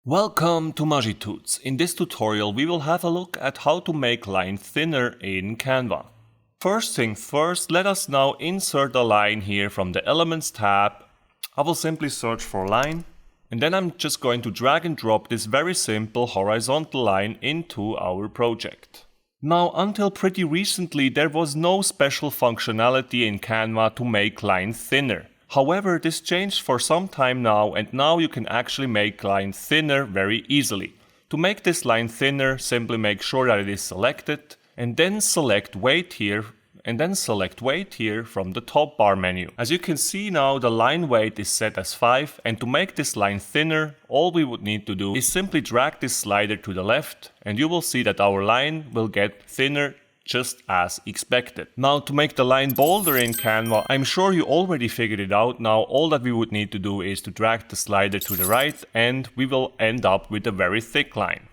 Welcome to Magitudes. In this tutorial we will have a look at how to make line thinner in Canva. First things first, let us now insert a line here from the Elements tab. I will simply search for line and then I'm just going to drag and drop this very simple horizontal line into our project. Now, until pretty recently there was no special functionality in Canva to make line thinner. However, this changed for some time now and now you can actually make line thinner very easily. To make this line thinner, simply make sure that it is selected and then select weight here from the top bar menu. As you can see now, the line weight is set as 5 and to make this line thinner, all we would need to do is simply drag this slider to the left and you will see that our line will get thinner just as expected. Now to make the line bolder in Canva, I'm sure you already figured it out now. All that we would need to do is to drag the slider to the right and we will end up with a very thick line.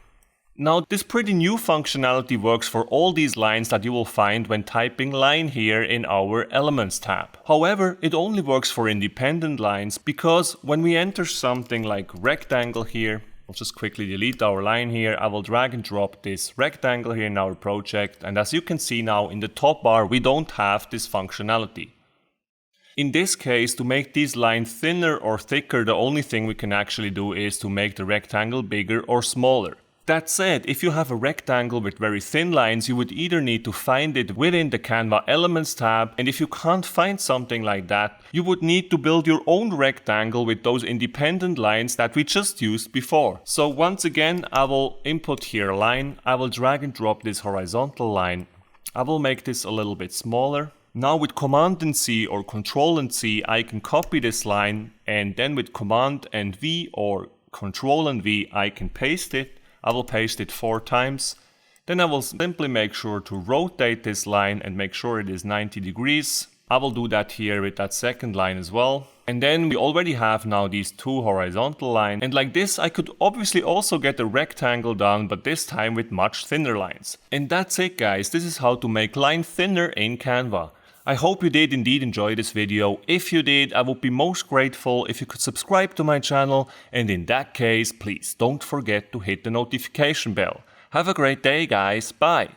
Now this pretty new functionality works for all these lines that you will find when typing line here in our Elements tab. However, it only works for independent lines because when we enter something like rectangle here, I'll just quickly delete our line here. I will drag and drop this rectangle here in our project and as you can see now in the top bar we don't have this functionality. In this case, to make these lines thinner or thicker, the only thing we can actually do is to make the rectangle bigger or smaller. That said, if you have a rectangle with very thin lines, you would either need to find it within the Canva Elements tab, and if you can't find something like that, you would need to build your own rectangle with those independent lines that we just used before. So once again, I will input here a line, I will drag and drop this horizontal line, I will make this a little bit smaller. Now with Command and C or Control and C, I can copy this line, and then with Command and V or Control and V, I can paste it. I will paste it 4 times. Then I will simply make sure to rotate this line and make sure it is 90 degrees. I will do that here with that second line as well. And then we already have now these 2 horizontal lines. And like this, I could obviously also get a rectangle done, but this time with much thinner lines. And that's it guys, this is how to make line thinner in Canva. I hope you did indeed enjoy this video. If you did, I would be most grateful if you could subscribe to my channel, and in that case, please don't forget to hit the notification bell. Have a great day guys, bye!